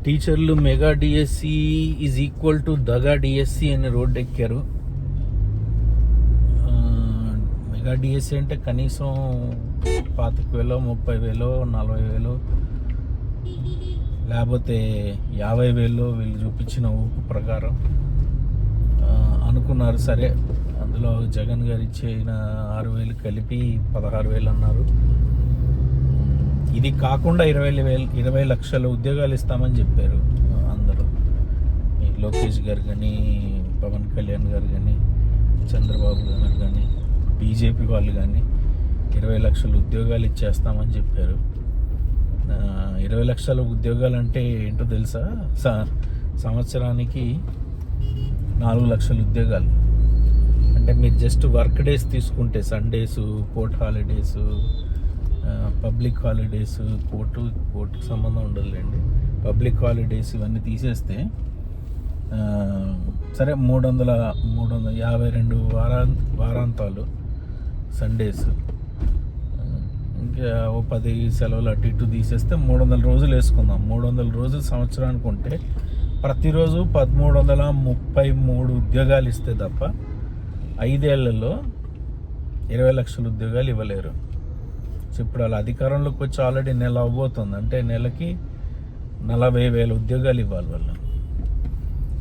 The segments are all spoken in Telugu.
టీచర్లు mega DSC is equal to దగా డిఎస్సి అని రోడ్డు ఎక్కారు. మెగా డిఎస్సి అంటే కనీసం 25,000, 30,000, 40,000 లేకపోతే 50,000 వీళ్ళు చూపించిన ఊపు ప్రకారం అనుకున్నారు. సరే, అందులో జగన్ గారు ఇచ్చిన 6,000 కలిపి 16,000 అన్నారు. ఇది కాకుండా 20 లక్షల ఉద్యోగాలు ఇస్తామని చెప్పారు అందరూ. లోకేష్ గారు కానీ, పవన్ కళ్యాణ్ గారు కానీ, చంద్రబాబు గారు కానీ, బీజేపీ వాళ్ళు కానీ 20 లక్షల ఉద్యోగాలు ఇచ్చేస్తామని చెప్పారు. 20 లక్షల ఉద్యోగాలు అంటే ఏంటో తెలుసా? సంవత్సరానికి 4 లక్షల ఉద్యోగాలు. అంటే మీరు జస్ట్ వర్క్ డేస్ తీసుకుంటే, Sundays, court holidays, public holidays, కోర్టుకి సంబంధం ఉండదులేండి, పబ్లిక్ హాలిడేస్ ఇవన్నీ తీసేస్తే సరే 352 వారాంతాలు సండేస్, ఇంకా ఓ 10 సెలవులు అటు ఇటు తీసేస్తే 300 రోజులు వేసుకుందాం. 300 రోజులు సంవత్సరానికి ఉంటే ప్రతిరోజు 1,333 ఉద్యోగాలు ఇస్తే తప్ప 5 ఏళ్లలో 20 లక్షల ఉద్యోగాలు ఇవ్వలేరు. సో ఇప్పుడు వాళ్ళ అధికారంలోకి వచ్చి ఆల్రెడీ నెల అవ్వబోతుంది. అంటే నెలకి 40,000 ఉద్యోగాలు ఇవ్వాలి వాళ్ళు.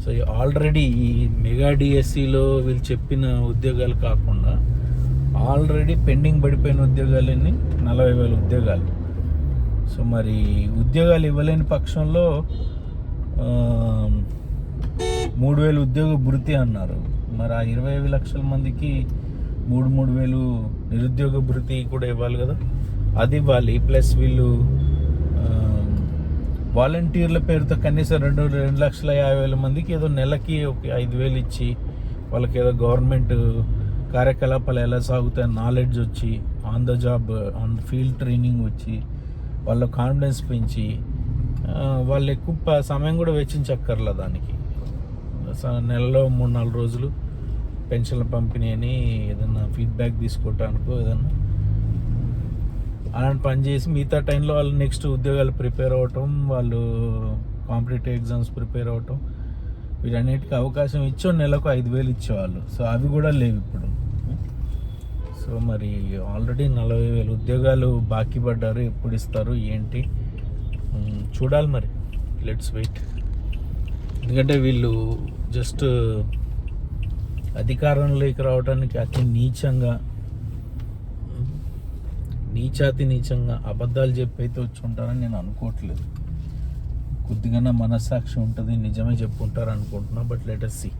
సో ఆల్రెడీ ఈ మెగా డిఎస్సిలో వీళ్ళు చెప్పిన ఉద్యోగాలు కాకుండా ఆల్రెడీ పెండింగ్ పడిపోయిన ఉద్యోగాలన్నీ 40,000 ఉద్యోగాలు. సో మరి ఉద్యోగాలు ఇవ్వలేని పక్షంలో 3,000 ఉద్యోగ భృతి అన్నారు. మరి ఆ 20 లక్షల మందికి 3,000 నిరుద్యోగ భృతి కూడా ఇవ్వాలి కదా, అది ఇవ్వాలి. ప్లస్ వీళ్ళు వాలంటీర్ల పేరుతో కనీసం 2,50,000 మందికి ఏదో నెలకి ఒక 5,000 ఇచ్చి వాళ్ళకి ఏదో గవర్నమెంట్ కార్యకలాపాలు ఎలా సాగుతాయి నాలెడ్జ్ వచ్చి, on the job, on field training వచ్చి, వాళ్ళ కాన్ఫిడెన్స్ పెంచి వాళ్ళు ఎక్కువ సమయం కూడా వెచ్చించక్కర్లా దానికి. నెలలో 3-4 రోజులు పెన్షన్ల పంపిణీ అని ఏదన్నా ఫీడ్బ్యాక్ తీసుకోవటానికో ఏదన్నా అలాంటి పని చేసి మిగతా టైంలో వాళ్ళు నెక్స్ట్ ఉద్యోగాలు ప్రిపేర్ అవ్వటం, వాళ్ళు కాంపిటేటివ్ ఎగ్జామ్స్ ప్రిపేర్ అవ్వటం, వీటన్నిటికీ అవకాశం ఇచ్చో నెలకు 5,000 ఇచ్చేవాళ్ళు. సో అవి కూడా లేవు ఇప్పుడు. సో మరి ఆల్రెడీ 40,000 ఉద్యోగాలు బాకీ పడ్డారు. ఎప్పుడు ఇస్తారు ఏంటి చూడాలి. మరి లెట్స్ వెయిట్. ఎందుకంటే వీళ్ళు జస్ట్ అధికారంలోకి రావడానికి అతి నీచంగా అబద్ధాలు చెప్పి అయితే వచ్చి ఉంటారని నేను అనుకోవట్లేదు. కొద్దిగా మనస్సాక్షి ఉంటుంది, నిజమే చెప్పుంటారు అనుకుంటున్నా. But let us see.